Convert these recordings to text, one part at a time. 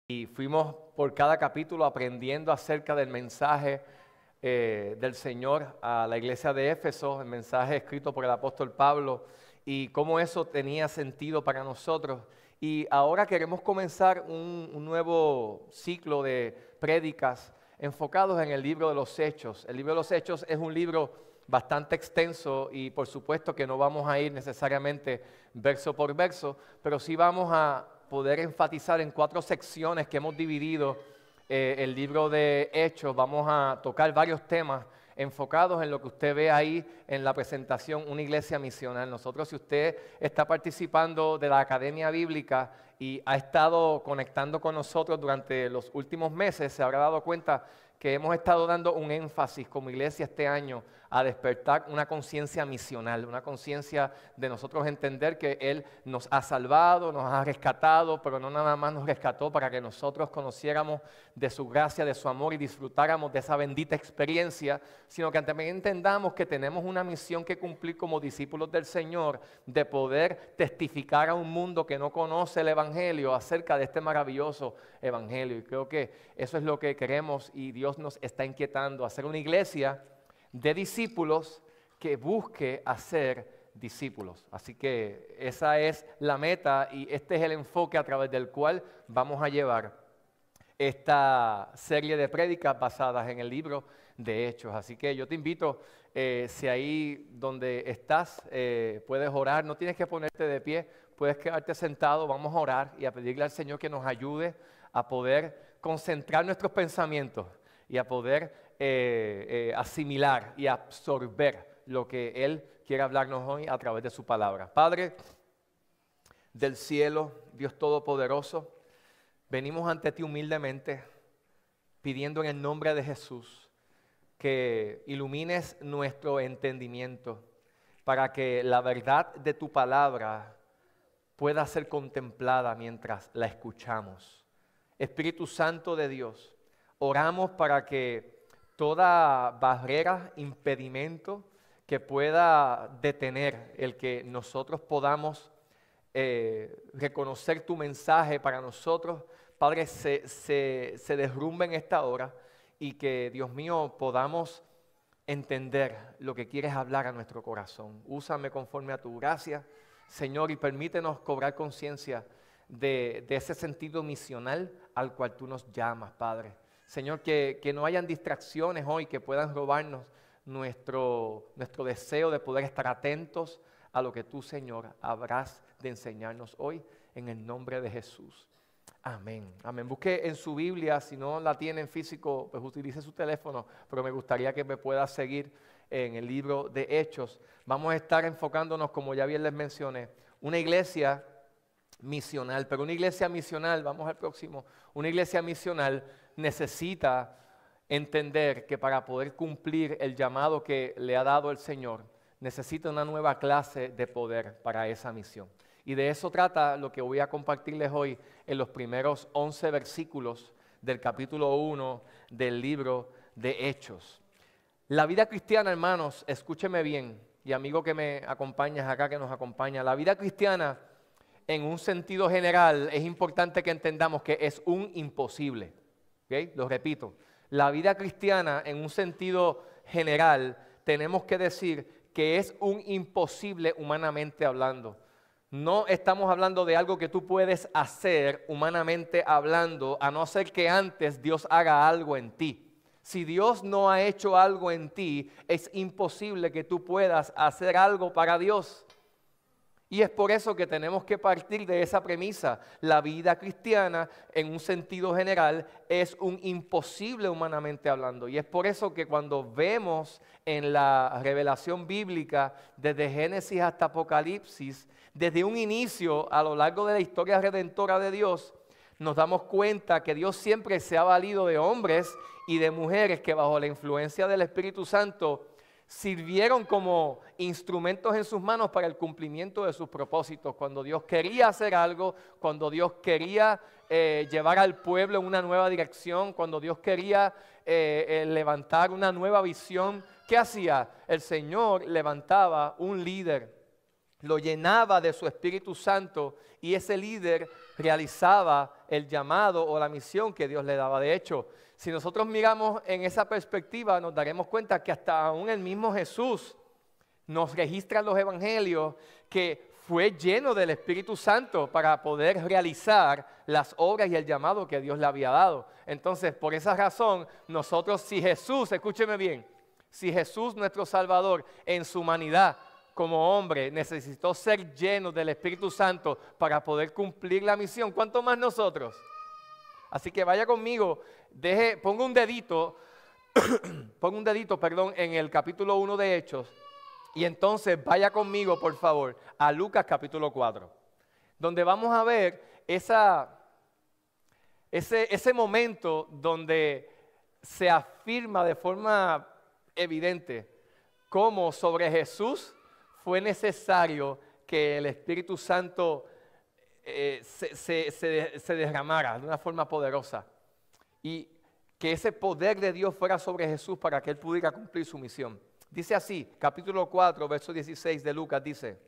Y fuimos por cada capítulo aprendiendo acerca del mensaje del Señor a la iglesia de Éfeso, el mensaje escrito por el apóstol Pablo, y cómo eso tenía sentido para nosotros. Y ahora queremos comenzar un nuevo ciclo de prédicas enfocados en el libro de los Hechos. El libro de los Hechos es un libro bastante extenso y por supuesto que no vamos a ir necesariamente verso por verso, pero sí vamos a poder enfatizar en 4 secciones que hemos dividido el libro de Hechos. Vamos a tocar varios temas enfocados en lo que usted ve ahí en la presentación, una iglesia misional. Nosotros, si usted está participando de la Academia Bíblica y ha estado conectando con nosotros durante los últimos meses, se habrá dado cuenta que hemos estado dando un énfasis como iglesia este año a despertar una conciencia misional, una conciencia de nosotros entender que Él nos ha salvado, nos ha rescatado, pero no nada más nos rescató para que nosotros conociéramos de su gracia, de su amor y disfrutáramos de esa bendita experiencia, sino que también entendamos que tenemos una misión que cumplir como discípulos del Señor, de poder testificar a un mundo que no conoce el Evangelio acerca de este maravilloso Evangelio. Y creo que eso es lo que queremos y Dios nos está inquietando, hacer una iglesia de discípulos que busque hacer discípulos. Así que esa es la meta y este es el enfoque a través del cual vamos a llevar esta serie de prédicas basadas en el libro de Hechos. Así que yo te invito, si ahí donde estás puedes orar, no tienes que ponerte de pie, puedes quedarte sentado, vamos a orar y a pedirle al Señor que nos ayude a poder concentrar nuestros pensamientos y a poder asimilar y absorber lo que Él quiere hablarnos hoy a través de su palabra. Padre del cielo, Dios Todopoderoso, venimos ante ti humildemente, pidiendo en el nombre de Jesús que ilumines nuestro entendimiento para que la verdad de tu palabra pueda ser contemplada mientras la escuchamos. Espíritu Santo de Dios, oramos para que toda barrera, impedimento que pueda detener el que nosotros podamos reconocer tu mensaje para nosotros, Padre, se derrumbe en esta hora y que, Dios mío, podamos entender lo que quieres hablar a nuestro corazón. Úsame conforme a tu gracia, Señor, y permítenos cobrar conciencia de ese sentido misional al cual tú nos llamas, Padre. Señor, que no hayan distracciones hoy que puedan robarnos nuestro deseo de poder estar atentos a lo que tú, Señor, habrás de enseñarnos hoy en el nombre de Jesús. Amén. Amén. Busque en su Biblia, si no la tiene en físico, pues utilice su teléfono, pero me gustaría que me pueda seguir en el libro de Hechos. Vamos a estar enfocándonos, como ya bien les mencioné, una iglesia misional, pero una iglesia misional, vamos al próximo, una iglesia misional necesita entender que para poder cumplir el llamado que le ha dado el Señor, necesita una nueva clase de poder para esa misión. Y de eso trata lo que voy a compartirles hoy en los primeros 11 versículos del capítulo 1 del libro de Hechos. La vida cristiana, hermanos, escúcheme bien, y amigo que me acompañas acá, que nos acompaña, la vida cristiana en un sentido general es importante que entendamos que es un imposible. ¿Okay? Lo repito, la vida cristiana en un sentido general tenemos que decir que es un imposible humanamente hablando. No estamos hablando de algo que tú puedes hacer humanamente hablando, a no ser que antes Dios haga algo en ti. Si Dios no ha hecho algo en ti, es imposible que tú puedas hacer algo para Dios. Y es por eso que tenemos que partir de esa premisa. La vida cristiana, en un sentido general, es un imposible humanamente hablando. Y es por eso que cuando vemos en la revelación bíblica, desde Génesis hasta Apocalipsis, desde un inicio a lo largo de la historia redentora de Dios, nos damos cuenta que Dios siempre se ha valido de hombres y de mujeres que bajo la influencia del Espíritu Santo sirvieron como instrumentos en sus manos para el cumplimiento de sus propósitos. Cuando Dios quería hacer algo, cuando Dios quería llevar al pueblo en una nueva dirección, cuando Dios quería levantar una nueva visión, ¿qué hacía? El Señor levantaba un líder lo llenaba de su Espíritu Santo y ese líder realizaba el llamado o la misión que Dios le daba. De hecho, si nosotros miramos en esa perspectiva, nos daremos cuenta que hasta aún el mismo Jesús nos registra en los evangelios que fue lleno del Espíritu Santo para poder realizar las obras y el llamado que Dios le había dado. Entonces, por esa razón, nosotros, si Jesús, escúcheme bien, si Jesús nuestro Salvador en su humanidad como hombre necesitó ser lleno del Espíritu Santo para poder cumplir la misión, ¿cuánto más nosotros? Así que vaya conmigo, ponga un dedito, en el capítulo 1 de Hechos, y entonces vaya conmigo, por favor, a Lucas capítulo 4, donde vamos a ver ese momento donde se afirma de forma evidente cómo sobre Jesús fue necesario que el Espíritu Santo se derramara de una forma poderosa y que ese poder de Dios fuera sobre Jesús para que Él pudiera cumplir su misión. Dice así, capítulo 4, verso 16 de Lucas, dice: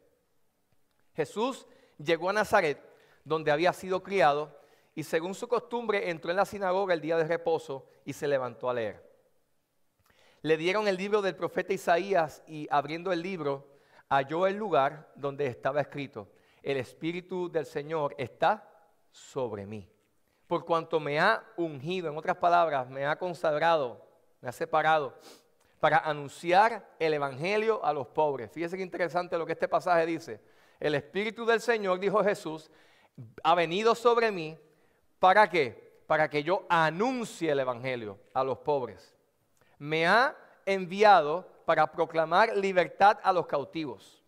Jesús llegó a Nazaret, donde había sido criado, y según su costumbre entró en la sinagoga el día de reposo y se levantó a leer. Le dieron el libro del profeta Isaías y abriendo el libro, halló el lugar donde estaba escrito: el Espíritu del Señor está sobre mí, por cuanto me ha ungido, en otras palabras, me ha consagrado, me ha separado, para anunciar el Evangelio a los pobres. Fíjese qué interesante lo que este pasaje dice. El Espíritu del Señor, dijo Jesús, ha venido sobre mí, ¿para qué? Para que yo anuncie el Evangelio a los pobres. Me ha enviado para proclamar libertad a los cautivos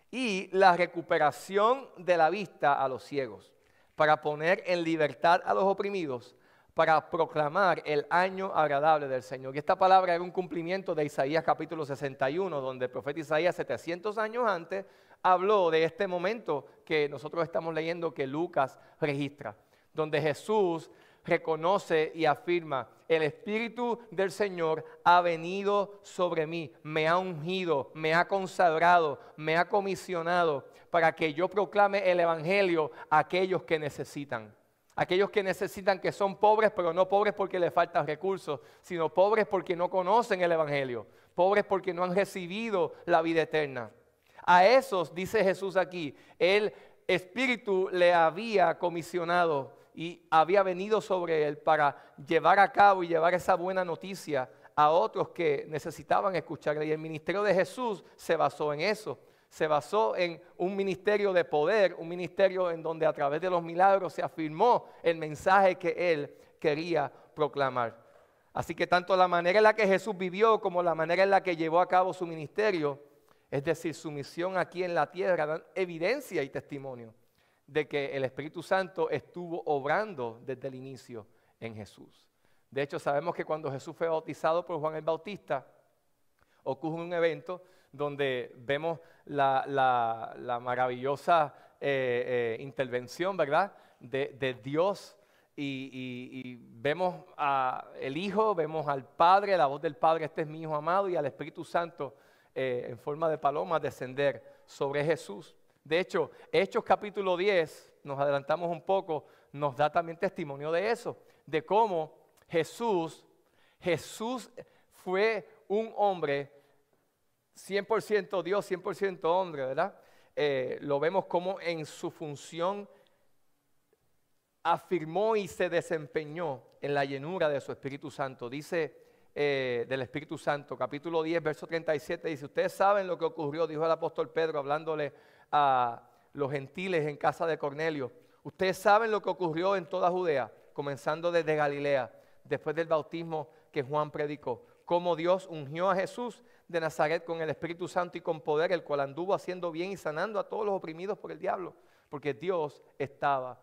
y la recuperación de la vista a los ciegos, para poner en libertad a los oprimidos, para proclamar el año agradable del Señor. Y esta palabra era un cumplimiento de Isaías capítulo 61, donde el profeta Isaías 700 años antes habló de este momento que nosotros estamos leyendo que Lucas registra, donde Jesús reconoce y afirma: el Espíritu del Señor ha venido sobre mí, me ha ungido, me ha consagrado, me ha comisionado para que yo proclame el Evangelio a aquellos que necesitan. Aquellos que necesitan, que son pobres, pero no pobres porque les faltan recursos, sino pobres porque no conocen el Evangelio, pobres porque no han recibido la vida eterna. A esos, dice Jesús aquí, el Espíritu le había comisionado y había venido sobre él para llevar a cabo y llevar esa buena noticia a otros que necesitaban escucharla. Y el ministerio de Jesús se basó en eso. Se basó en un ministerio de poder, un ministerio en donde a través de los milagros se afirmó el mensaje que él quería proclamar. Así que tanto la manera en la que Jesús vivió como la manera en la que llevó a cabo su ministerio, es decir, su misión aquí en la tierra, dan evidencia y testimonio de que el Espíritu Santo estuvo obrando desde el inicio en Jesús. De hecho, sabemos que cuando Jesús fue bautizado por Juan el Bautista, ocurre un evento donde vemos la maravillosa intervención, ¿verdad?, de Dios y vemos al Hijo, vemos al Padre, la voz del Padre: este es mi Hijo amado, y al Espíritu Santo en forma de paloma descender sobre Jesús. De hecho, Hechos capítulo 10, nos adelantamos un poco, nos da también testimonio de eso, de cómo Jesús fue un hombre 100% Dios, 100% hombre, ¿verdad? Lo vemos como en su función afirmó y se desempeñó en la llenura de su Espíritu Santo. Dice del Espíritu Santo, capítulo 10, verso 37, dice: ustedes saben lo que ocurrió, dijo el apóstol Pedro, hablándole a los gentiles en casa de Cornelio. Ustedes saben lo que ocurrió en toda Judea, comenzando desde Galilea, después del bautismo que Juan predicó, cómo Dios ungió a Jesús de Nazaret con el Espíritu Santo y con poder, el cual anduvo haciendo bien y sanando a todos los oprimidos por el diablo, porque Dios estaba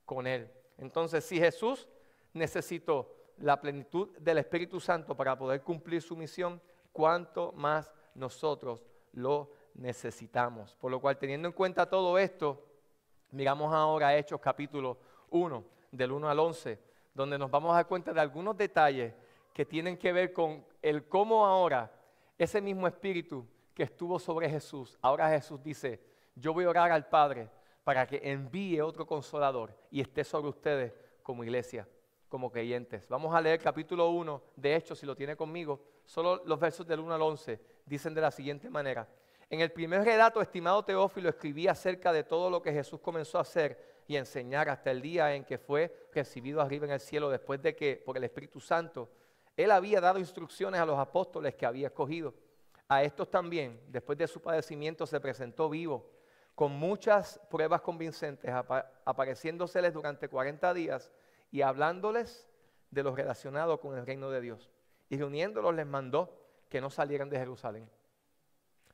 con él. Entonces, si Jesús necesitó la plenitud del Espíritu Santo para poder cumplir su misión, ¿cuánto más nosotros lo necesitamos? Por lo cual, teniendo en cuenta todo esto, miramos ahora a Hechos capítulo 1, del 1 al 11, donde nos vamos a dar cuenta de algunos detalles que tienen que ver con el cómo ahora ese mismo Espíritu que estuvo sobre Jesús, ahora Jesús dice: yo voy a orar al Padre para que envíe otro consolador y esté sobre ustedes como iglesia, como creyentes. Vamos a leer capítulo 1 de Hechos, si lo tiene conmigo. Solo los versos del 1 al 11 dicen de la siguiente manera. En el primer relato, estimado Teófilo, escribí acerca de todo lo que Jesús comenzó a hacer y enseñar hasta el día en que fue recibido arriba en el cielo, después de que, por el Espíritu Santo, Él había dado instrucciones a los apóstoles que había escogido. A estos también, después de su padecimiento, se presentó vivo, con muchas pruebas convincentes, apareciéndoseles durante 40 días y hablándoles de lo relacionado con el reino de Dios. Y reuniéndolos les mandó que no salieran de Jerusalén,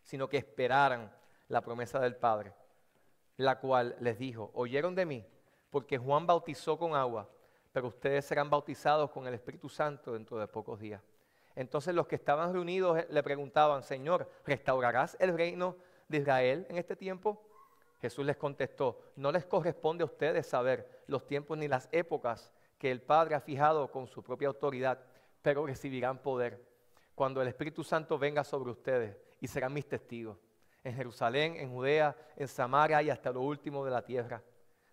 sino que esperaran la promesa del Padre, la cual les dijo, oyeron de mí, porque Juan bautizó con agua, pero ustedes serán bautizados con el Espíritu Santo dentro de pocos días. Entonces los que estaban reunidos le preguntaban, Señor, ¿restaurarás el reino de Israel en este tiempo? Jesús les contestó, no les corresponde a ustedes saber los tiempos ni las épocas que el Padre ha fijado con su propia autoridad, pero recibirán poder cuando el Espíritu Santo venga sobre ustedes y serán mis testigos en Jerusalén, en Judea, en Samaria y hasta lo último de la tierra.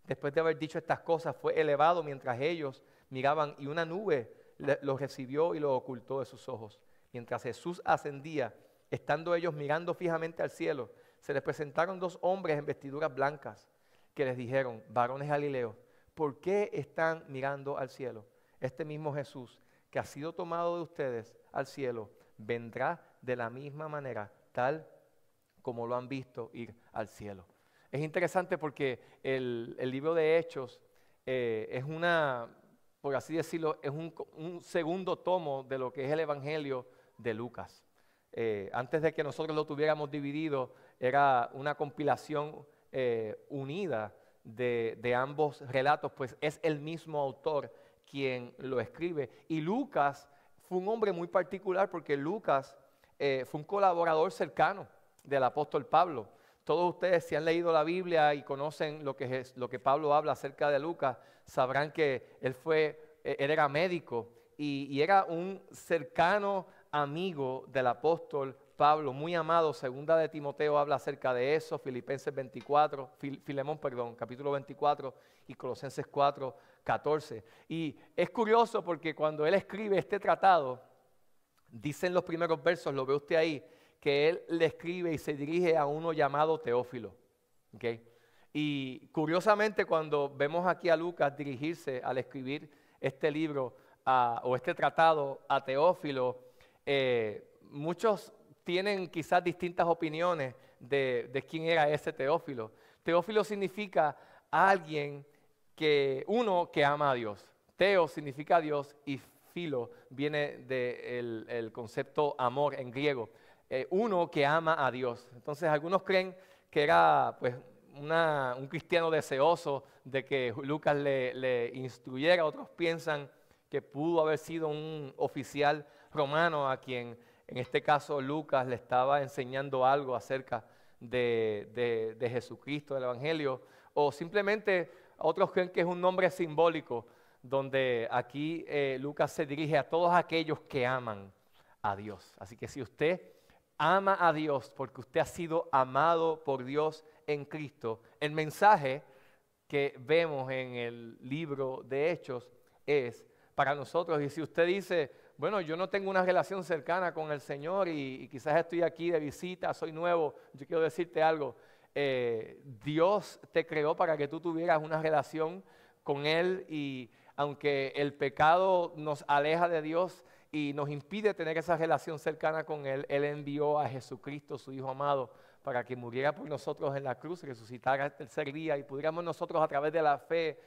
Después de haber dicho estas cosas, fue elevado mientras ellos miraban y una nube lo recibió y lo ocultó de sus ojos. Mientras Jesús ascendía, estando ellos mirando fijamente al cielo, se les presentaron dos hombres en vestiduras blancas que les dijeron, varones Galileos, ¿por qué están mirando al cielo? Este mismo Jesús que ha sido tomado de ustedes al cielo, vendrá de la misma manera, tal como lo han visto ir al cielo. Es interesante porque el libro de Hechos es una, por así decirlo, es un segundo tomo de lo que es el Evangelio de Lucas. Antes de que nosotros lo tuviéramos dividido, era una compilación unida de ambos relatos, pues es el mismo autor quien lo escribe. Y Lucas fue un hombre muy particular porque Lucas fue un colaborador cercano del apóstol Pablo. Todos ustedes, si han leído la Biblia y conocen lo que Pablo habla acerca de Lucas, sabrán que él era médico y era un cercano amigo del apóstol Pablo, muy amado. Segunda de Timoteo habla acerca de eso, Filipenses 24, Filemón, capítulo 24 y Colosenses 4, 14. Y es curioso porque cuando él escribe este tratado, dicen los primeros versos, lo ve usted ahí, que él le escribe y se dirige a uno llamado Teófilo. ¿Okay? Y curiosamente cuando vemos aquí a Lucas dirigirse al escribir este libro o este tratado a Teófilo, muchos tienen quizás distintas opiniones de quién era ese Teófilo. Teófilo significa alguien uno que ama a Dios. Teo significa Dios y filo viene del concepto amor en griego. Uno que ama a Dios. Entonces algunos creen que era pues un cristiano deseoso de que Lucas le instruyera, otros piensan que pudo haber sido un oficial romano a quien en este caso Lucas le estaba enseñando algo acerca de Jesucristo, del Evangelio, o simplemente otros creen que es un nombre simbólico donde aquí Lucas se dirige a todos aquellos que aman a Dios. Así que si usted ama a Dios porque usted ha sido amado por Dios en Cristo, el mensaje que vemos en el libro de Hechos es para nosotros. Y si usted dice, bueno, yo no tengo una relación cercana con el Señor y quizás estoy aquí de visita, soy nuevo, yo quiero decirte algo. Dios te creó para que tú tuvieras una relación con Él y aunque el pecado nos aleja de Dios y nos impide tener esa relación cercana con Él, Él envió a Jesucristo, su Hijo amado, para que muriera por nosotros en la cruz, resucitara el tercer día y pudiéramos nosotros a través de la fe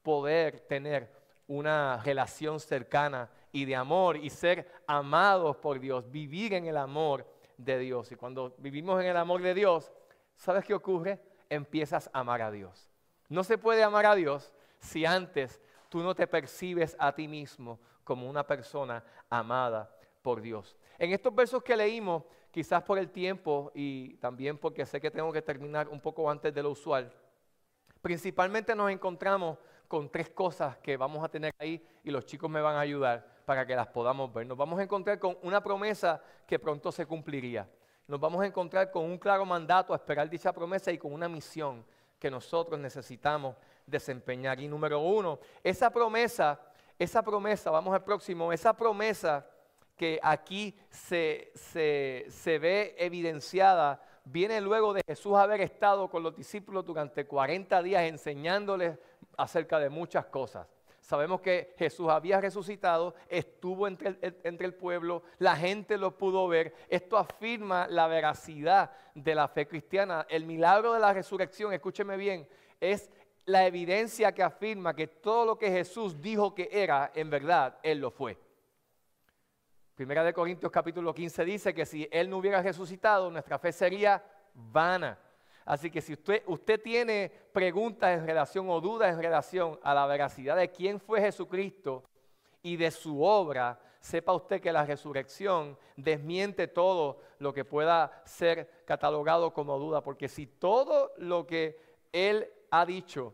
poder tener una relación cercana y de amor y ser amados por Dios, vivir en el amor de Dios. Y cuando vivimos en el amor de Dios, ¿sabes qué ocurre? Empiezas a amar a Dios. No se puede amar a Dios si antes tú no te percibes a ti mismo como una persona amada por Dios. En estos versos que leímos, quizás por el tiempo y también porque sé que tengo que terminar un poco antes de lo usual, principalmente nos encontramos con tres cosas que vamos a tener ahí y los chicos me van a ayudar para que las podamos ver. Nos vamos a encontrar con una promesa que pronto se cumpliría. nos vamos a encontrar con un claro mandato a esperar dicha promesa y con una misión que nosotros necesitamos desempeñar. Y número uno, esa promesa, vamos al próximo, esa promesa que aquí se ve evidenciada, viene luego de Jesús haber estado con los discípulos durante 40 días enseñándoles acerca de muchas cosas. Sabemos que Jesús había resucitado, estuvo entre el pueblo, la gente lo pudo ver. Esto afirma la veracidad de la fe cristiana. El milagro de la resurrección, escúcheme bien, es la evidencia que afirma que todo lo que Jesús dijo que era, en verdad, Él lo fue. Primera de Corintios capítulo 15 dice que si Él no hubiera resucitado, nuestra fe sería vana. Así que si usted tiene preguntas en relación o dudas en relación a la veracidad de quién fue Jesucristo y de su obra, sepa usted que la resurrección desmiente todo lo que pueda ser catalogado como duda. Porque si todo lo que Él ha dicho,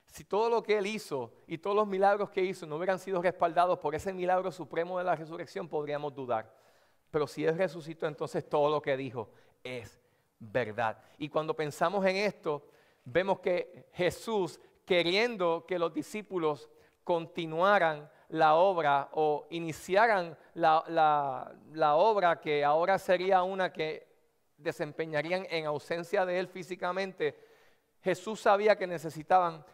si todo lo que Él hizo y todos los milagros que hizo no hubieran sido respaldados por ese milagro supremo de la resurrección, podríamos dudar. Pero si Él resucitó, entonces todo lo que dijo es verdad. Y cuando pensamos en esto, vemos que Jesús, queriendo que los discípulos continuaran la obra o iniciaran la obra que ahora sería una que desempeñarían en ausencia de Él físicamente, Jesús sabía que necesitaban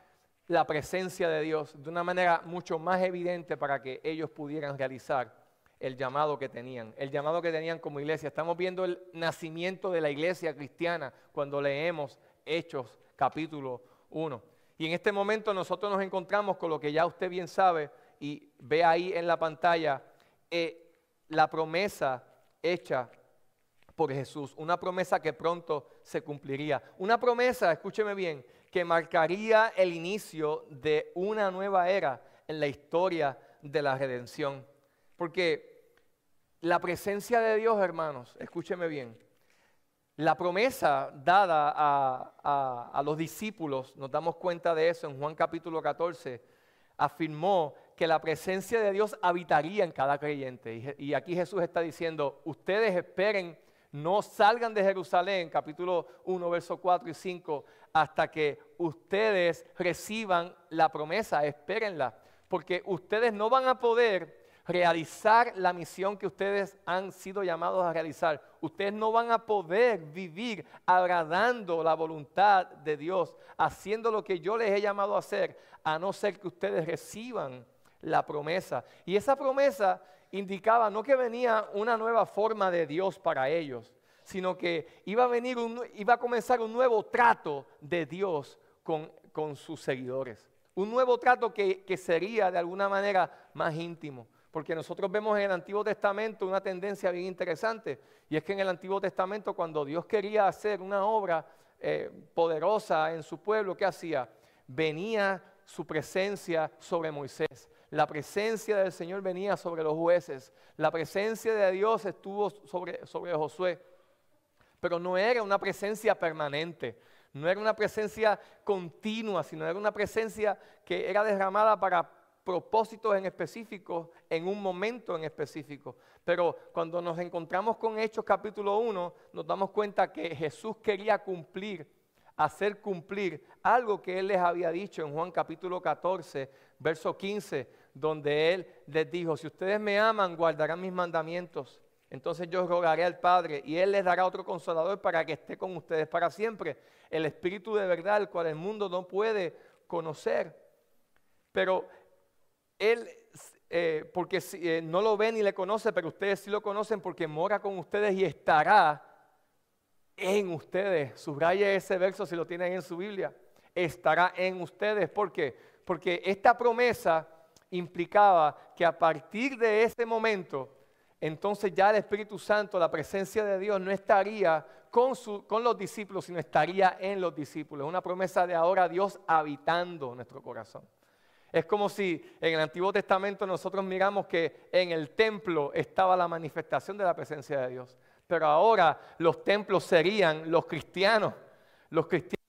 la presencia de Dios de una manera mucho más evidente para que ellos pudieran realizar el llamado que tenían como iglesia. Estamos viendo el nacimiento de la iglesia cristiana cuando leemos Hechos capítulo 1. Y en este momento nosotros nos encontramos con lo que ya usted bien sabe y ve ahí en la pantalla, la promesa hecha por Jesús, una promesa que pronto se cumpliría. Una promesa, escúcheme bien, que marcaría el inicio de una nueva era en la historia de la redención. Porque la presencia de Dios, hermanos, escúcheme bien, la promesa dada a los discípulos, nos damos cuenta de eso en Juan capítulo 14, afirmó que la presencia de Dios habitaría en cada creyente. Y aquí Jesús está diciendo, ustedes esperen, no salgan de Jerusalén, capítulo 1, versos 4 y 5, hasta que ustedes reciban la promesa, espérenla, porque ustedes no van a poder realizar la misión que ustedes han sido llamados a realizar. Ustedes no van a poder vivir agradando la voluntad de Dios, haciendo lo que yo les he llamado a hacer, a no ser que ustedes reciban la promesa. Y esa promesa indicaba no que venía una nueva forma de Dios para ellos, sino que iba a comenzar un nuevo trato de Dios con sus seguidores. Un nuevo trato que sería de alguna manera más íntimo. Porque nosotros vemos en el Antiguo Testamento una tendencia bien interesante, y es que en el Antiguo Testamento cuando Dios quería hacer una obra poderosa en su pueblo, ¿qué hacía? Venía su presencia sobre Moisés, la presencia del Señor venía sobre los jueces, la presencia de Dios estuvo sobre Josué, pero no era una presencia permanente, no era una presencia continua, sino era una presencia que era derramada para propósitos en específico, en un momento en específico. Pero cuando nos encontramos con Hechos capítulo 1, nos damos cuenta que Jesús quería hacer cumplir algo que Él les había dicho en Juan capítulo 14, verso 15, donde Él les dijo, si ustedes me aman, guardarán mis mandamientos. Entonces yo rogaré al Padre y Él les dará otro consolador para que esté con ustedes para siempre. El Espíritu de verdad, el cual el mundo no puede conocer. Pero Él, porque no lo ve ni le conoce, pero ustedes sí lo conocen porque mora con ustedes y estará en ustedes. Subraya ese verso si lo tienen en su Biblia. Estará en ustedes. ¿Por qué? Porque esta promesa implicaba que a partir de ese momento, entonces ya el Espíritu Santo, la presencia de Dios no estaría con los discípulos, sino estaría en los discípulos. Una promesa de ahora Dios habitando nuestro corazón. Es como si en el Antiguo Testamento nosotros miramos que en el templo estaba la manifestación de la presencia de Dios. Pero ahora los templos serían los cristianos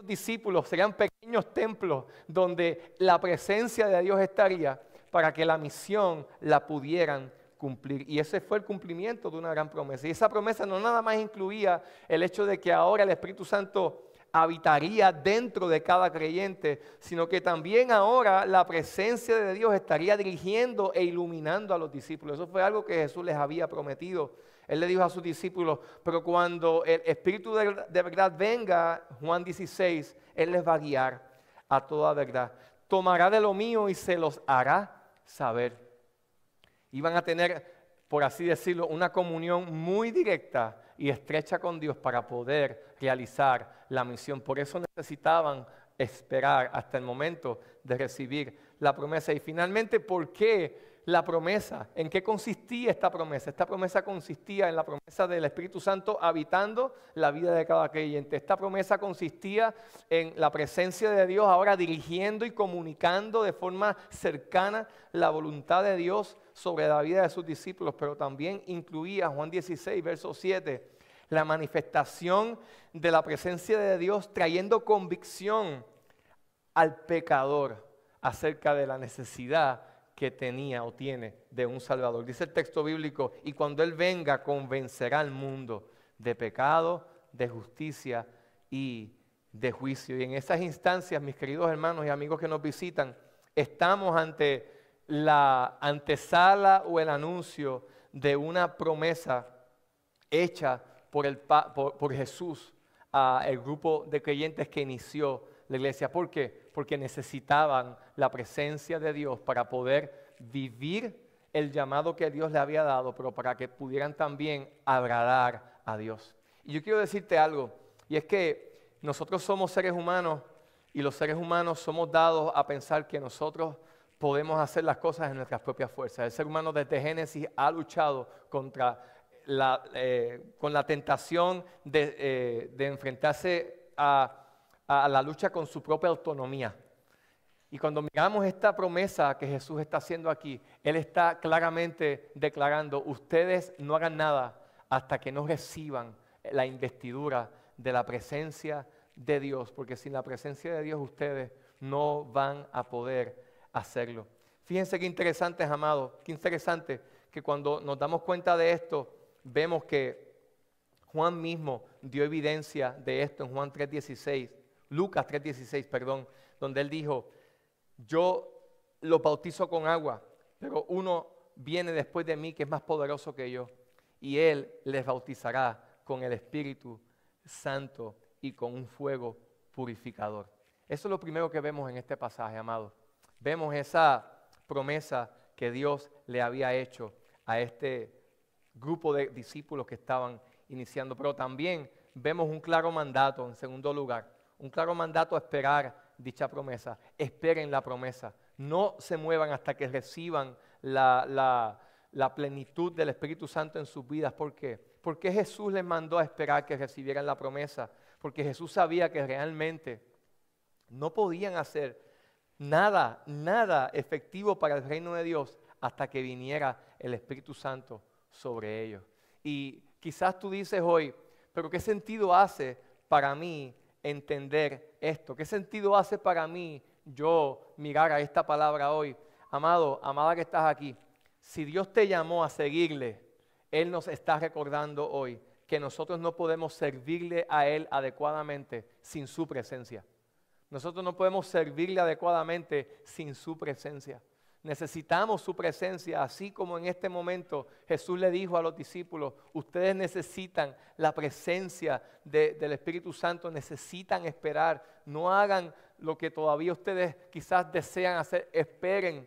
discípulos, serían pequeños templos donde la presencia de Dios estaría para que la misión la pudieran cumplir. Y ese fue el cumplimiento de una gran promesa. Y esa promesa no nada más incluía el hecho de que ahora el Espíritu Santo habitaría dentro de cada creyente, sino que también ahora la presencia de Dios estaría dirigiendo e iluminando a los discípulos. Eso fue algo que Jesús les había prometido. Él le dijo a sus discípulos, pero cuando el Espíritu de verdad venga, Juan 16, Él les va a guiar a toda verdad. Tomará de lo mío y se los hará saber. Iban a tener, por así decirlo, una comunión muy directa y estrecha con Dios para poder realizar la misión. Por eso necesitaban esperar hasta el momento de recibir la promesa. Y finalmente, ¿por qué la promesa? ¿En qué consistía esta promesa? Esta promesa consistía en la promesa del Espíritu Santo habitando la vida de cada creyente. Esta promesa consistía en la presencia de Dios ahora dirigiendo y comunicando de forma cercana la voluntad de Dios sobre la vida de sus discípulos, pero también incluía, Juan 16, verso 7, la manifestación de la presencia de Dios trayendo convicción al pecador acerca de la necesidad que tenía o tiene de un Salvador. Dice el texto bíblico, y cuando Él venga convencerá al mundo de pecado, de justicia y de juicio. Y en esas instancias, mis queridos hermanos y amigos que nos visitan, estamos ante la antesala o el anuncio de una promesa hecha por Jesús al grupo de creyentes que inició la iglesia. ¿Por qué? Porque necesitaban la presencia de Dios para poder vivir el llamado que Dios le había dado, pero para que pudieran también agradar a Dios. Y yo quiero decirte algo, y es que nosotros somos seres humanos y los seres humanos somos dados a pensar que nosotros podemos hacer las cosas en nuestras propias fuerzas. El ser humano desde Génesis ha luchado con la tentación de enfrentarse a la lucha con su propia autonomía. Y cuando miramos esta promesa que Jesús está haciendo aquí, Él está claramente declarando, ustedes no hagan nada hasta que no reciban la investidura de la presencia de Dios, porque sin la presencia de Dios ustedes no van a poder hacerlo. Fíjense qué interesante, amados, qué interesante que cuando nos damos cuenta de esto, vemos que Juan mismo dio evidencia de esto en Juan 3:16, Lucas 3:16, perdón, donde él dijo, yo los bautizo con agua, pero uno viene después de mí que es más poderoso que yo, y él les bautizará con el Espíritu Santo y con un fuego purificador. Eso es lo primero que vemos en este pasaje, amados. Vemos esa promesa que Dios le había hecho a este grupo de discípulos que estaban iniciando, pero también vemos un claro mandato, en segundo lugar, un claro mandato a esperar dicha promesa. Esperen la promesa, no se muevan hasta que reciban la plenitud del Espíritu Santo en sus vidas. ¿Por qué? Porque Jesús les mandó a esperar que recibieran la promesa, porque Jesús sabía que realmente no podían hacer nada efectivo para el reino de Dios hasta que viniera el Espíritu Santo sobre ellos. Y quizás tú dices hoy, pero ¿qué sentido hace para mí entender esto? ¿Qué sentido hace para mí yo mirar a esta palabra hoy? Amado, amada que estás aquí, si Dios te llamó a seguirle, Él nos está recordando hoy que nosotros no podemos servirle a Él adecuadamente sin su presencia. Nosotros no podemos servirle adecuadamente sin su presencia. Necesitamos su presencia, así como en este momento Jesús le dijo a los discípulos, ustedes necesitan la presencia del Espíritu Santo, necesitan esperar, no hagan lo que todavía ustedes quizás desean hacer, esperen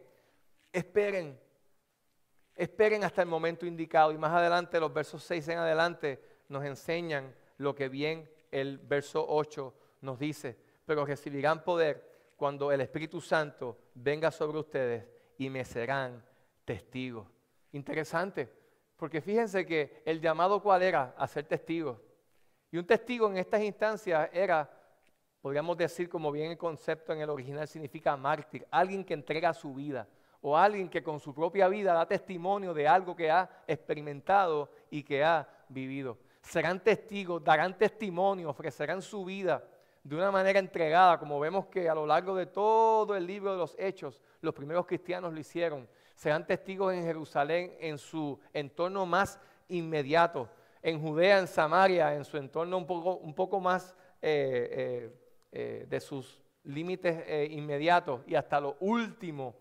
hasta el momento indicado. Y más adelante, los versos 6 en adelante, nos enseñan lo que bien el verso 8 nos dice, pero recibirán poder cuando el Espíritu Santo venga sobre ustedes y me serán testigos. Interesante, porque fíjense que el llamado ¿cuál era? A ser testigos. Y un testigo en estas instancias era, podríamos decir como bien el concepto en el original significa mártir, alguien que entrega su vida o alguien que con su propia vida da testimonio de algo que ha experimentado y que ha vivido. Serán testigos, darán testimonio, ofrecerán su vida de una manera entregada, como vemos que a lo largo de todo el libro de los Hechos, los primeros cristianos lo hicieron. serán testigos en Jerusalén, en su entorno más inmediato, en Judea, en Samaria, en su entorno un poco más de sus límites inmediatos y hasta lo último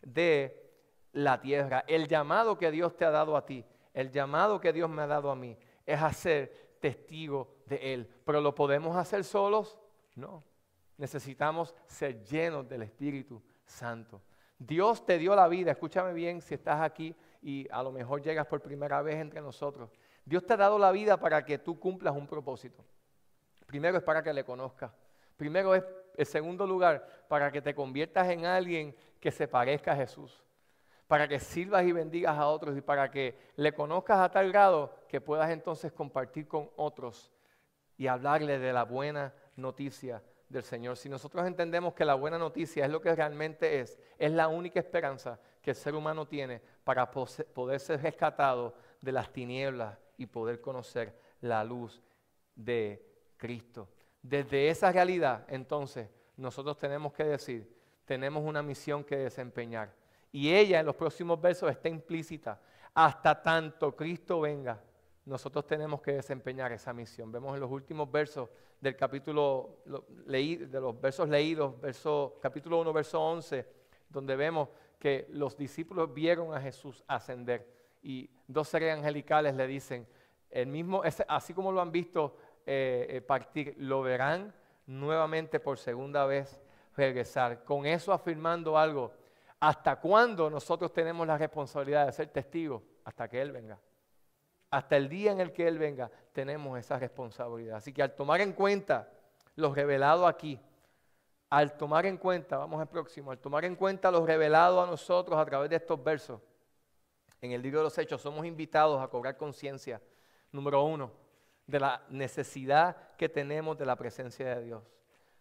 de la tierra. El llamado que Dios te ha dado a ti, el llamado que Dios me ha dado a mí, es a ser testigo de Él. ¿Pero lo podemos hacer solos? No. Necesitamos ser llenos del Espíritu Santo. Dios te dio la vida, escúchame bien si estás aquí y a lo mejor llegas por primera vez entre nosotros. Dios te ha dado la vida para que tú cumplas un propósito. Primero es para que le conozcas. Primero es, en segundo lugar, para que te conviertas en alguien que se parezca a Jesús. Para que sirvas y bendigas a otros y para que le conozcas a tal grado que puedas entonces compartir con otros y hablarle de la buena noticia del Señor. Si nosotros entendemos que la buena noticia es lo que realmente es la única esperanza que el ser humano tiene para poder ser rescatado de las tinieblas y poder conocer la luz de Cristo. Desde esa realidad, entonces, nosotros tenemos que decir, tenemos una misión que desempeñar. Y ella en los próximos versos está implícita. Hasta tanto Cristo venga, nosotros tenemos que desempeñar esa misión. Vemos en los últimos versos del capítulo, de los versos leídos, capítulo 1, verso 11, donde vemos que los discípulos vieron a Jesús ascender y dos seres angelicales le dicen, así como lo han visto partir, lo verán nuevamente por segunda vez regresar. Con eso afirmando algo, ¿hasta cuándo nosotros tenemos la responsabilidad de ser testigos? Hasta que Él venga. Hasta el día en el que Él venga, tenemos esa responsabilidad. Así que al tomar en cuenta lo revelado aquí, al tomar en cuenta, vamos al próximo, al tomar en cuenta lo revelado a nosotros a través de estos versos, en el libro de los Hechos, somos invitados a cobrar conciencia, número 1, de la necesidad que tenemos de la presencia de Dios.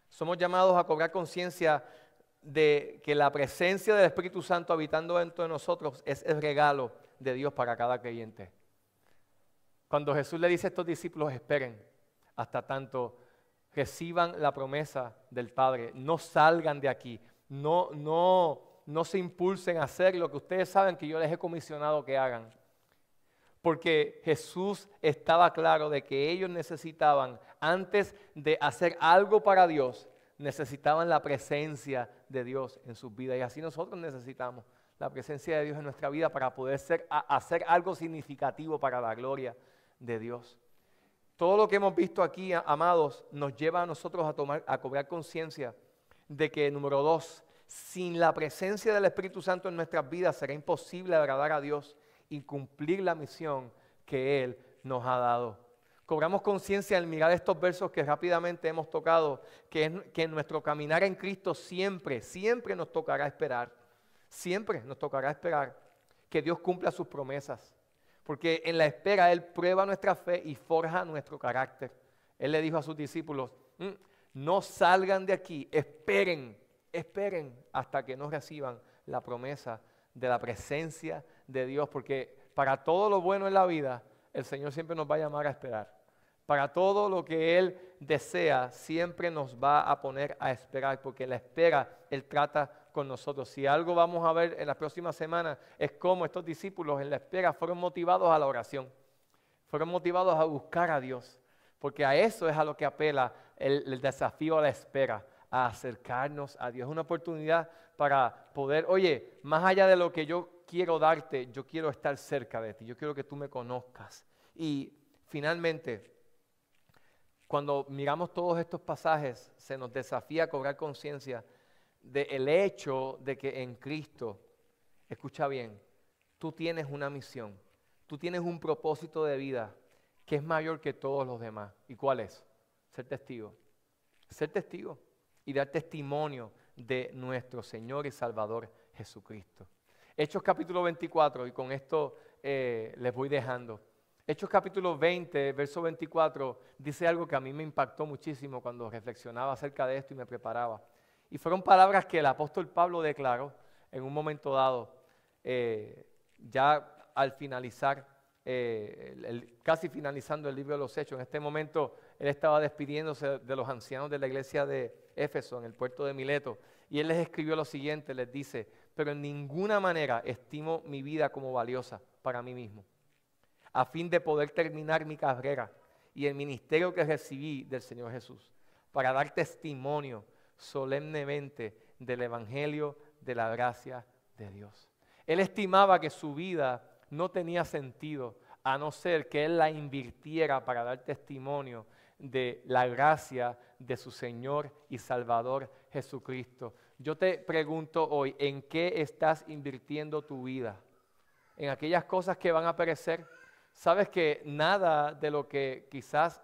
Somos llamados a cobrar conciencia de que la presencia del Espíritu Santo habitando dentro de nosotros es el regalo de Dios para cada creyente. Cuando Jesús le dice a estos discípulos, esperen hasta tanto reciban la promesa del Padre, no salgan de aquí, no se impulsen a hacer lo que ustedes saben que yo les he comisionado que hagan. Porque Jesús estaba claro de que ellos necesitaban, antes de hacer algo para Dios, necesitaban la presencia de Dios en sus vidas. Y así nosotros necesitamos la presencia de Dios en nuestra vida para poder hacer algo significativo para la gloria de Dios. Todo lo que hemos visto aquí, amados, nos lleva a nosotros a cobrar conciencia de que, número 2, sin la presencia del Espíritu Santo en nuestras vidas será imposible agradar a Dios y cumplir la misión que Él nos ha dado. Cobramos conciencia al mirar estos versos que rápidamente hemos tocado, que en nuestro caminar en Cristo siempre nos tocará esperar. Siempre nos tocará esperar que Dios cumpla sus promesas. Porque en la espera Él prueba nuestra fe y forja nuestro carácter. Él le dijo a sus discípulos, no salgan de aquí, esperen hasta que no reciban la promesa de la presencia de Dios. Porque para todo lo bueno en la vida, el Señor siempre nos va a llamar a esperar. Para todo lo que Él desea, siempre nos va a poner a esperar, porque en la espera Él trata con nosotros. Si algo vamos a ver en las próximas semanas es cómo estos discípulos en la espera fueron motivados a la oración, fueron motivados a buscar a Dios, porque a eso es a lo que apela el desafío a la espera, a acercarnos a Dios. Es una oportunidad para poder, oye, más allá de lo que yo quiero darte, yo quiero estar cerca de ti, yo quiero que tú me conozcas. Y finalmente, cuando miramos todos estos pasajes, se nos desafía a cobrar conciencia del hecho de que en Cristo, escucha bien, tú tienes una misión, tú tienes un propósito de vida que es mayor que todos los demás. ¿Y cuál es? Ser testigo. Ser testigo y dar testimonio de nuestro Señor y Salvador Jesucristo. Hechos capítulo 24, y con esto les voy dejando. Hechos capítulo 20, verso 24, dice algo que a mí me impactó muchísimo cuando reflexionaba acerca de esto y me preparaba. Y fueron palabras que el apóstol Pablo declaró en un momento dado, ya al finalizar, casi finalizando el libro de los Hechos. En este momento él estaba despidiéndose de los ancianos de la iglesia de Éfeso, en el puerto de Mileto, y él les escribió lo siguiente, les dice: pero en ninguna manera estimo mi vida como valiosa para mí mismo, a fin de poder terminar mi carrera y el ministerio que recibí del Señor Jesús, para dar testimonio solemnemente del Evangelio de la gracia de Dios. Él estimaba que su vida no tenía sentido a no ser que él la invirtiera para dar testimonio de la gracia de su Señor y Salvador Jesucristo. Yo te pregunto hoy, ¿en qué estás invirtiendo tu vida? ¿En aquellas cosas que van a perecer? Sabes que nada de lo que quizás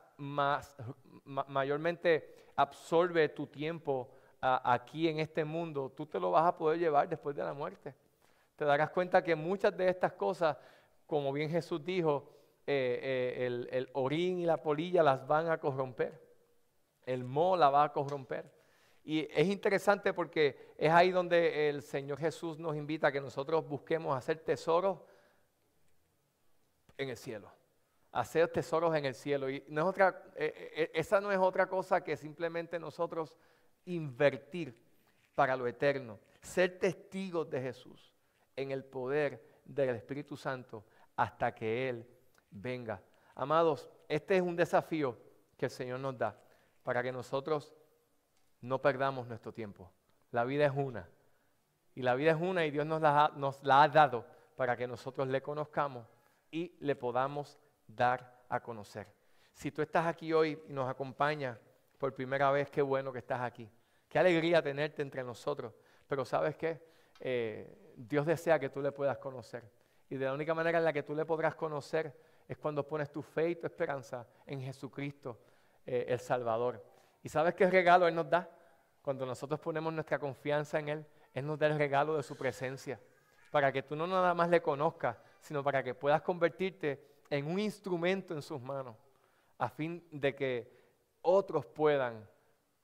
mayormente absorbe tu tiempo aquí en este mundo, tú te lo vas a poder llevar después de la muerte. Te darás cuenta que muchas de estas cosas, como bien Jesús dijo, el orín y la polilla las van a corromper. El moho la va a corromper. Y es interesante porque es ahí donde el Señor Jesús nos invita a que nosotros busquemos hacer tesoros en el cielo. Hacer tesoros en el cielo. Y no es otra, esa no es otra cosa que simplemente nosotros invertir para lo eterno. Ser testigos de Jesús en el poder del Espíritu Santo hasta que Él venga. Amados, este es un desafío que el Señor nos da para que nosotros no perdamos nuestro tiempo. La vida es una. Y la vida es una y Dios nos la ha dado para que nosotros le conozcamos y le podamos dar a conocer. Si tú estás aquí hoy y nos acompañas por primera vez, qué bueno que estás aquí. Qué alegría tenerte entre nosotros. Pero ¿sabes qué? Dios desea que tú le puedas conocer. Y de la única manera en la que tú le podrás conocer es cuando pones tu fe y tu esperanza en Jesucristo, el Salvador. ¿Y sabes qué regalo Él nos da? Cuando nosotros ponemos nuestra confianza en Él, Él nos da el regalo de su presencia. Para que tú no nada más le conozcas, sino para que puedas convertirte en un instrumento en sus manos, a fin de que otros puedan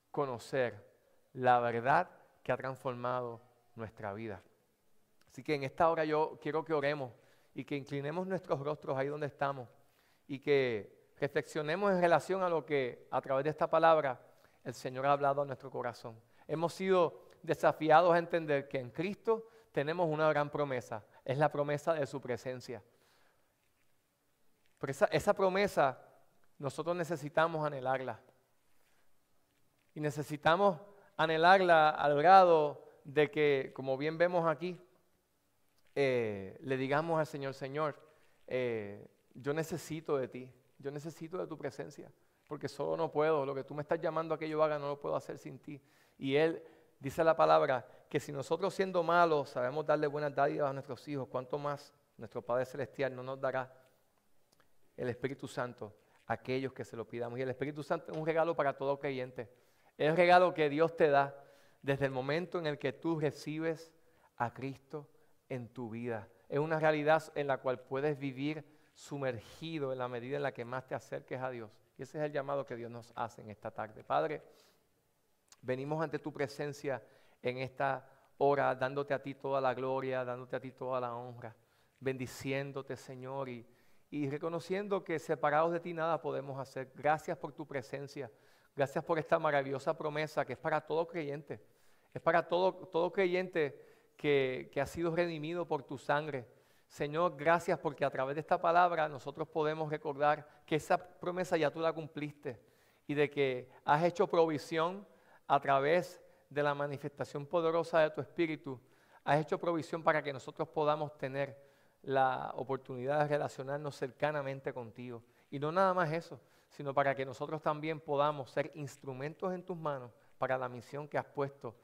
conocer la verdad que ha transformado nuestra vida. Así que en esta hora yo quiero que oremos y que inclinemos nuestros rostros ahí donde estamos y que reflexionemos en relación a lo que a través de esta palabra el Señor ha hablado a nuestro corazón. Hemos sido desafiados a entender que en Cristo tenemos una gran promesa, es la promesa de su presencia. Pero esa promesa nosotros necesitamos anhelarla. Y necesitamos anhelarla al grado de que, como bien vemos aquí, le digamos al Señor: Señor, yo necesito de ti, yo necesito de tu presencia, porque solo no puedo, lo que tú me estás llamando a que yo haga no lo puedo hacer sin ti. Y Él dice la palabra que si nosotros siendo malos sabemos darle buenas dádivas a nuestros hijos, cuánto más nuestro Padre Celestial no nos dará el Espíritu Santo a aquellos que se lo pidamos. Y el Espíritu Santo es un regalo para todo creyente. Es el regalo que Dios te da desde el momento en el que tú recibes a Cristo en tu vida. Es una realidad en la cual puedes vivir sumergido en la medida en la que más te acerques a Dios. Y ese es el llamado que Dios nos hace en esta tarde. Padre, venimos ante tu presencia en esta hora, dándote a ti toda la gloria, dándote a ti toda la honra, bendiciéndote, Señor, y reconociendo que separados de ti nada podemos hacer. Gracias por tu presencia. Gracias por esta maravillosa promesa que es para todo creyente. Es para todo creyente que ha sido redimido por tu sangre. Señor, gracias porque a través de esta palabra nosotros podemos recordar que esa promesa ya tú la cumpliste y de que has hecho provisión a través de la manifestación poderosa de tu Espíritu. Has hecho provisión para que nosotros podamos tener la oportunidad de relacionarnos cercanamente contigo. Y no nada más eso, sino para que nosotros también podamos ser instrumentos en tus manos para la misión que has puesto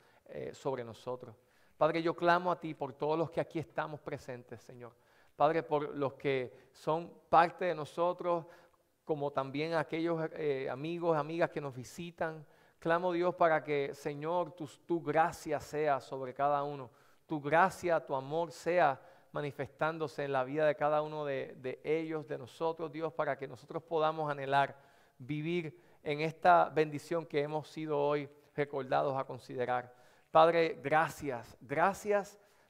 sobre nosotros. Padre, yo clamo a ti por todos los que aquí estamos presentes, Señor. Padre, por los que son parte de nosotros, como también aquellos amigos, amigas que nos visitan. Clamo, Dios, para que, Señor, tu gracia sea sobre cada uno. Tu gracia, tu amor sea manifestándose en la vida de cada uno de ellos, de nosotros, Dios, para que nosotros podamos anhelar vivir en esta bendición que hemos sido hoy recordados a considerar. Padre, gracias,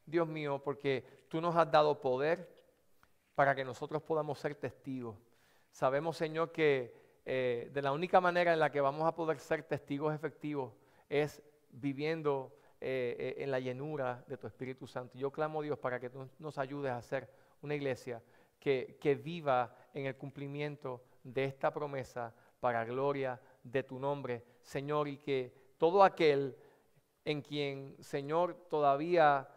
Dios mío, porque tú nos has dado poder para que nosotros podamos ser testigos. Sabemos, Señor, que de la única manera en la que vamos a poder ser testigos efectivos es viviendo en la llenura de tu Espíritu Santo. Yo clamo, Dios, para que tú nos ayudes a ser una iglesia que viva en el cumplimiento de esta promesa para gloria de tu nombre, Señor, y que todo aquel en quien, Señor, todavía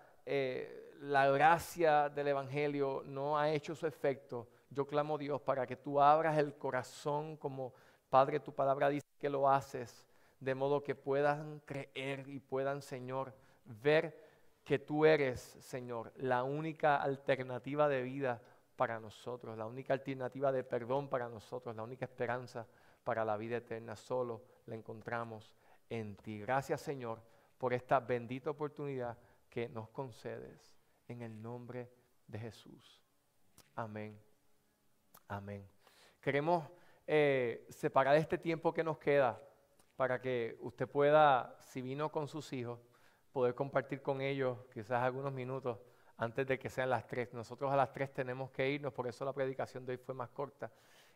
la gracia del Evangelio no ha hecho su efecto, yo clamo, Dios, para que tú abras el corazón como Padre, tu palabra dice que lo haces, de modo que puedan creer y puedan, Señor, ver que tú eres, Señor, la única alternativa de vida para nosotros, la única alternativa de perdón para nosotros, la única esperanza para la vida eterna. Solo la encontramos en ti. Gracias, Señor, por esta bendita oportunidad que nos concedes en el nombre de Jesús. Amén. Amén. Queremos separar este tiempo que nos queda para que usted pueda, si vino con sus hijos, poder compartir con ellos quizás algunos minutos antes de que sean las 3. Nosotros a las 3 tenemos que irnos, por eso la predicación de hoy fue más corta.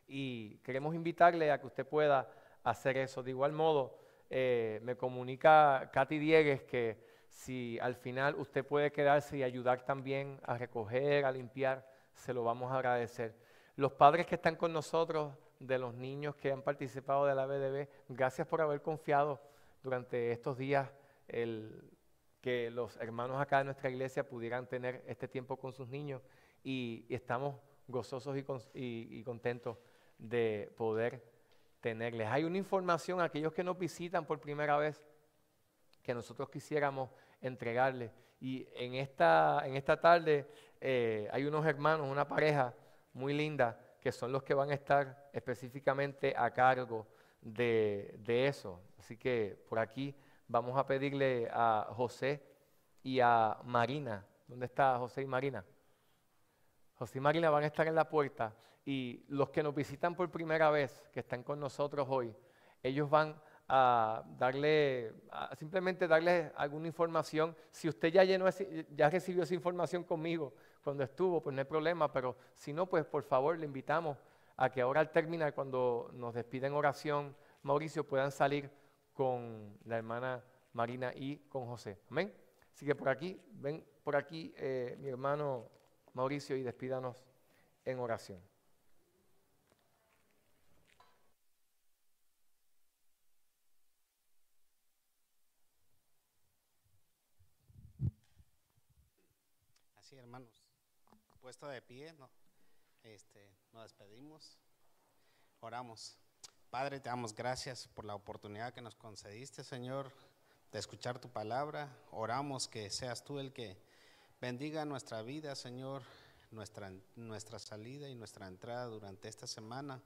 Y queremos invitarle a que usted pueda hacer eso. De igual modo, me comunica Katy Diegues que si al final usted puede quedarse y ayudar también a recoger, a limpiar, se lo vamos a agradecer. Los padres que están con nosotros, de los niños que han participado de la BDB, gracias por haber confiado durante estos días que los hermanos acá de nuestra iglesia pudieran tener este tiempo con sus niños y estamos gozosos y contentos de poder tenerles. Hay una información a aquellos que nos visitan por primera vez que nosotros quisiéramos entregarles. Y en esta tarde hay unos hermanos, una pareja muy linda, que son los que van a estar específicamente a cargo de eso. Así que por aquí vamos a pedirle a José y a Marina. ¿Dónde está José y Marina? José y Marina van a estar en la puerta y los que nos visitan por primera vez, que están con nosotros hoy, ellos van a simplemente darles alguna información. Si usted ya recibió esa información conmigo cuando estuvo, pues no hay problema, pero si no, pues por favor le invitamos a que ahora al terminar, cuando nos despiden oración, Mauricio, puedan salir con la hermana Marina y con José. Amén. Así que por aquí, ven por aquí mi hermano Mauricio y despídanos en oración. Así, hermanos, puesto de pie, ¿no? Nos despedimos, oramos. Padre, te damos gracias por la oportunidad que nos concediste, Señor, de escuchar tu palabra. Oramos que seas tú el que bendiga nuestra vida, Señor, nuestra salida y nuestra entrada durante esta semana.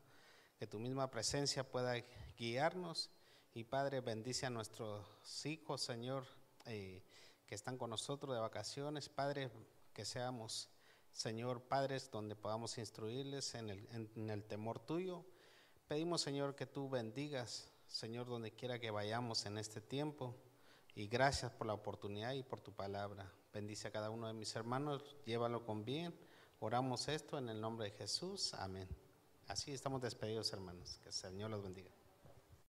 Que tu misma presencia pueda guiarnos. Y Padre, bendice a nuestros hijos, Señor, que están con nosotros de vacaciones. Padre, que seamos, Señor, padres donde podamos instruirles en el temor tuyo. Pedimos, Señor, que tú bendigas, Señor, donde quiera que vayamos en este tiempo. Y gracias por la oportunidad y por tu palabra. Bendice a cada uno de mis hermanos, llévalo con bien. Oramos esto en el nombre de Jesús. Amén. Así estamos despedidos, hermanos. Que el Señor los bendiga.